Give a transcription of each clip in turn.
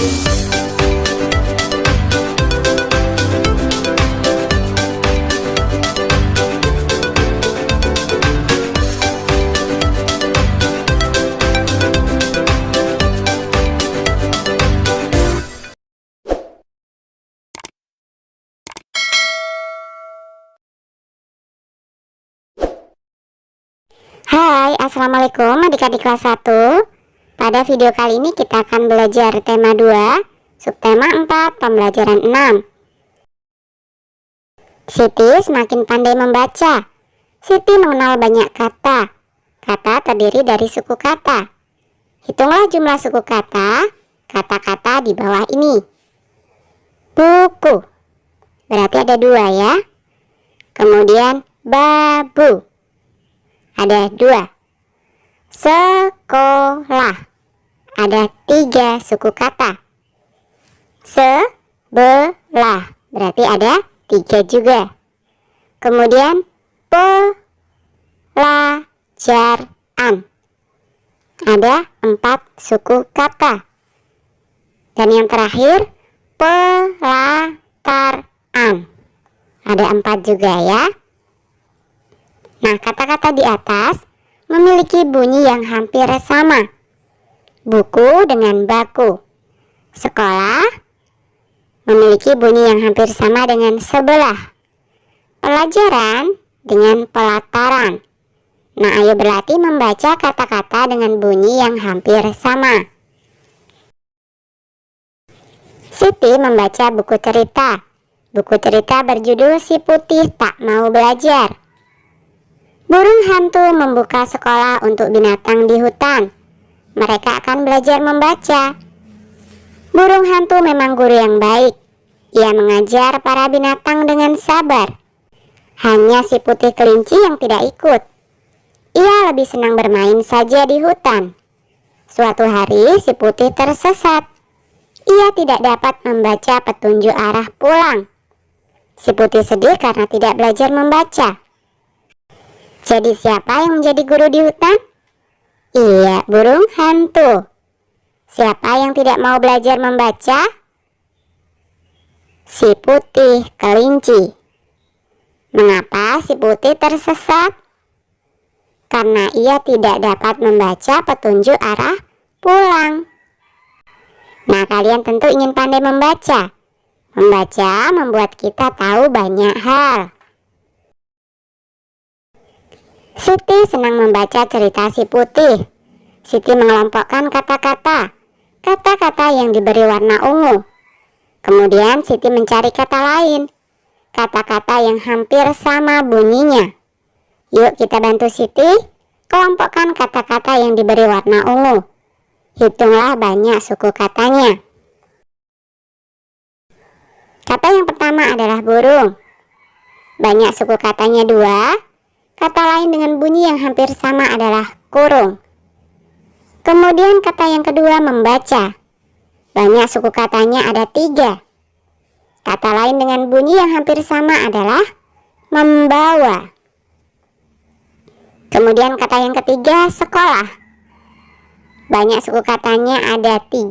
Hai, assalamualaikum adik-adik kelas 1. Pada video kali ini kita akan belajar tema 2, subtema 4, pembelajaran 6. Siti semakin pandai membaca. Siti mengenal banyak kata. Kata terdiri dari suku kata. Hitunglah jumlah suku kata, kata-kata di bawah ini. Buku, berarti ada 2 ya. Kemudian babu, ada 2. Sekolah, ada 3 suku kata. Sebelah, berarti ada 3 juga. Kemudian pelajaran, ada 4 suku kata. Dan yang terakhir pelataran, ada 4 juga ya. Nah, kata-kata di atas memiliki bunyi yang hampir sama. Buku dengan baku. Sekolah memiliki bunyi yang hampir sama dengan sebelah. Pelajaran dengan pelataran. Nah, ayo berlatih membaca kata-kata dengan bunyi yang hampir sama. Siti membaca buku cerita. Buku cerita berjudul Si Putih Tak Mau Belajar. Burung hantu membuka sekolah untuk binatang di hutan. Mereka akan belajar membaca. Burung hantu memang guru yang baik. Ia mengajar para binatang dengan sabar. Hanya si putih kelinci yang tidak ikut. Ia lebih senang bermain saja di hutan. Suatu hari si putih tersesat. Ia tidak dapat membaca petunjuk arah pulang. Si putih sedih karena tidak belajar membaca. Jadi siapa yang menjadi guru di hutan? Iya, burung hantu. Siapa yang tidak mau belajar membaca? Si putih kelinci. Mengapa si putih tersesat? Karena ia tidak dapat membaca petunjuk arah pulang. Nah, kalian tentu ingin pandai membaca. Membaca membuat kita tahu banyak hal. Siti senang membaca cerita si putih. Siti mengelompokkan kata-kata. Kata-kata yang diberi warna ungu. Kemudian Siti mencari kata lain. Kata-kata yang hampir sama bunyinya. Yuk kita bantu Siti. Kelompokkan kata-kata yang diberi warna ungu. Hitunglah banyak suku katanya. Kata yang pertama adalah burung. Banyak suku katanya 2. Kata lain dengan bunyi yang hampir sama adalah kurung. Kemudian kata yang kedua membaca. Banyak suku katanya ada 3. Kata lain dengan bunyi yang hampir sama adalah membawa. Kemudian kata yang ketiga sekolah. Banyak suku katanya ada 3.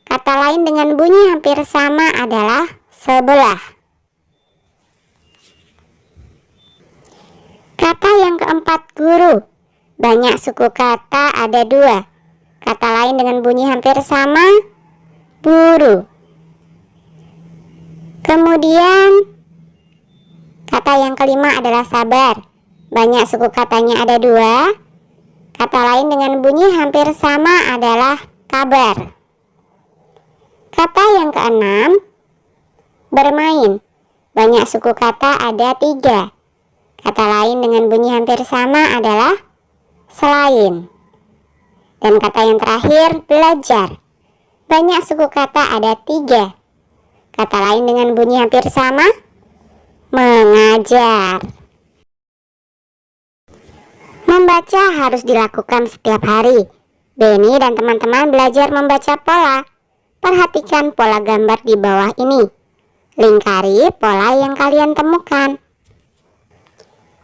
Kata lain dengan bunyi hampir sama adalah sebelah. Kata yang keempat guru. Banyak suku kata ada 2. Kata lain dengan bunyi hampir sama, buru. Kemudian kata yang kelima adalah sabar. Banyak suku katanya ada 2. Kata lain dengan bunyi hampir sama adalah kabar. Kata yang keenam bermain. Banyak suku kata ada 3. Kata lain dengan bunyi hampir sama adalah selain. Dan kata yang terakhir belajar. Banyak suku kata ada 3. Kata lain dengan bunyi hampir sama, mengajar. Membaca harus dilakukan setiap hari. Beni dan teman-teman belajar membaca pola. Perhatikan pola gambar di bawah ini. Lingkari pola yang kalian temukan.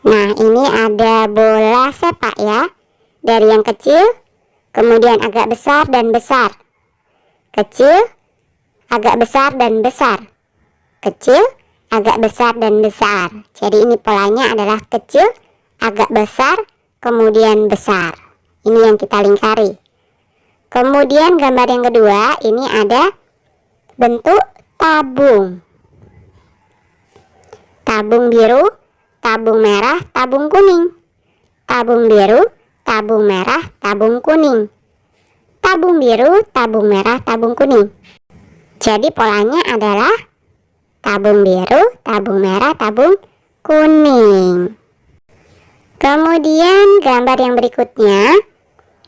Nah, ini ada bola sepak ya. Dari yang kecil, kemudian agak besar dan besar. kecil, agak besar dan besar. Kecil, agak besar dan besar. Jadi ini polanya adalah kecil, agak besar, kemudian besar. Ini yang kita lingkari. Kemudian gambar yang kedua, ini ada bentuk tabung. Tabung biru, tabung merah, tabung kuning. Tabung biru, tabung merah, tabung kuning. Tabung biru, tabung merah, tabung kuning. Jadi polanya adalah tabung biru, tabung merah, tabung kuning. Kemudian gambar yang berikutnya,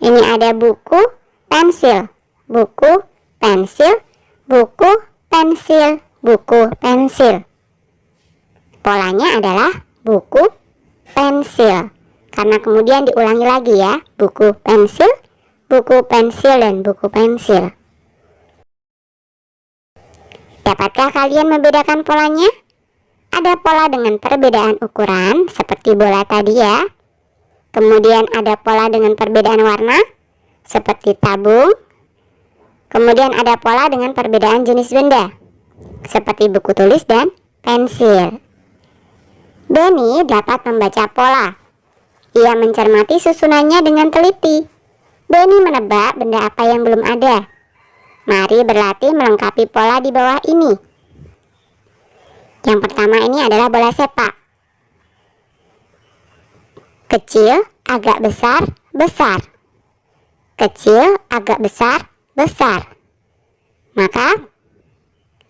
ini ada buku, pensil, buku, pensil, buku, pensil, buku, pensil. Polanya adalah buku, pensil. Karena kemudian diulangi lagi ya, buku, pensil, dan buku pensil. Dapatkah kalian membedakan polanya? Ada pola dengan perbedaan ukuran seperti bola tadi ya. Kemudian ada pola dengan perbedaan warna seperti tabung. Kemudian ada pola dengan perbedaan jenis benda seperti buku tulis dan pensil. Benny dapat membaca pola. Ia mencermati susunannya dengan teliti. Benny menebak benda apa yang belum ada. Mari berlatih melengkapi pola di bawah ini. Yang pertama ini adalah bola sepak. Kecil, agak besar, besar. Kecil, agak besar, besar. Maka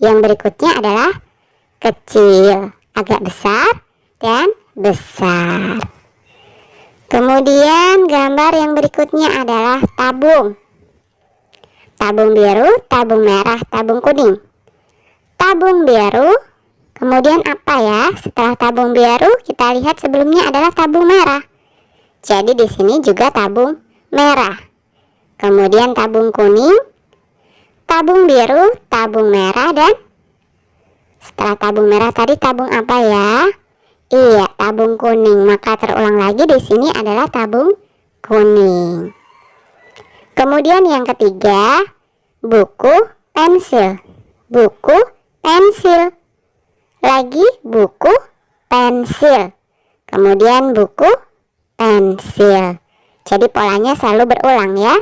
yang berikutnya adalah kecil, agak besar, dan besar. Kemudian gambar yang berikutnya adalah tabung. Tabung biru, tabung merah, tabung kuning. Tabung biru, kemudian apa ya? Setelah tabung biru, kita lihat sebelumnya adalah tabung merah. Jadi di sini juga tabung merah. Kemudian tabung kuning, tabung biru, tabung merah, dan setelah tabung merah tadi tabung apa ya? Iya, tabung kuning. Maka terulang lagi di sini adalah tabung kuning. Kemudian yang ketiga, buku, pensil. Buku, pensil. Lagi buku, pensil. Kemudian buku, pensil. Jadi polanya selalu berulang ya.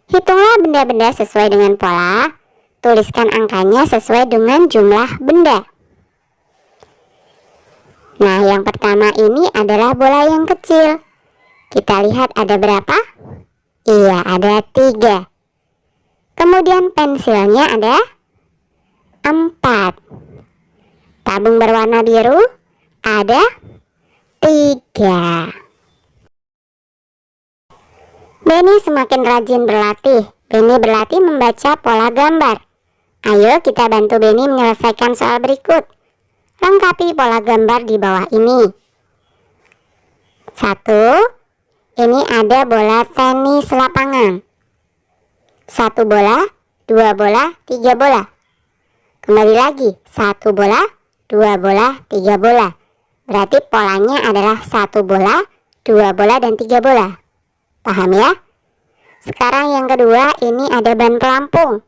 Hitunglah benda-benda sesuai dengan pola. Tuliskan angkanya sesuai dengan jumlah benda. Nah, yang pertama ini adalah bola yang kecil. Kita lihat ada berapa? Iya, ada 3. Kemudian pensilnya ada 4. Tabung berwarna biru ada 3. Benny semakin rajin berlatih. Benny berlatih membaca pola gambar. Ayo kita bantu Benny menyelesaikan soal berikut. Lengkapi pola gambar di bawah ini. 1. Ini ada bola tenis lapangan. 1 bola, 2 bola, 3 bola. Kembali lagi, 1 bola, 2 bola, 3 bola. Berarti polanya adalah 1 bola, 2 bola, dan 3 bola. Paham ya? Sekarang yang kedua, ini ada ban pelampung.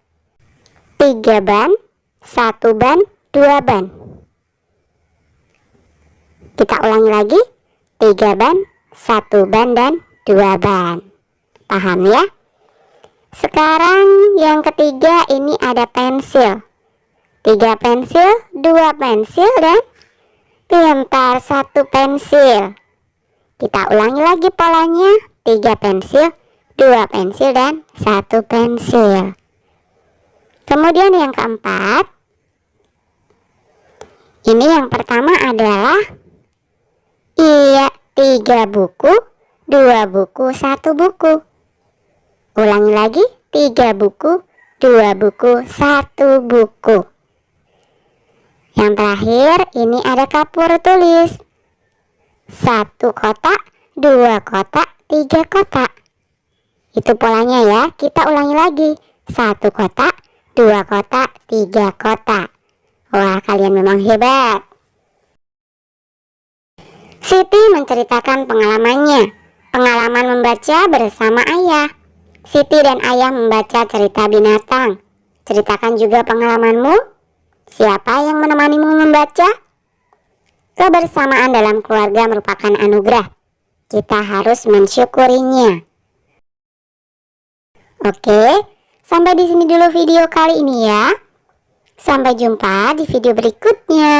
3 ban, 1 ban, 2 ban. Kita ulangi lagi, 3 ban, 1 ban, dan 2 ban. Paham ya? Sekarang yang ketiga ini ada pensil. 3 pensil, 2 pensil, dan pintar 1 pensil. Kita ulangi lagi polanya, 3 pensil, 2 pensil, dan 1 pensil. Kemudian yang keempat, ini yang pertama adalah 3 buku, 2 buku, 1 buku. Ulangi lagi, 3 buku, 2 buku, 1 buku. Yang terakhir, ini ada kapur tulis. 1 kotak, 2 kotak, 3 kotak. Itu polanya ya, kita ulangi lagi. 1 kotak, 2 kotak, 3 kotak. Wah, kalian memang hebat. Siti menceritakan pengalamannya. Pengalaman membaca bersama ayah. Siti dan Ayah membaca cerita binatang. Ceritakan juga pengalamanmu. Siapa yang menemanimu membaca? Kebersamaan dalam keluarga merupakan anugerah. Kita harus mensyukurinya. Oke, sampai di sini dulu video kali ini ya. Sampai jumpa di video berikutnya.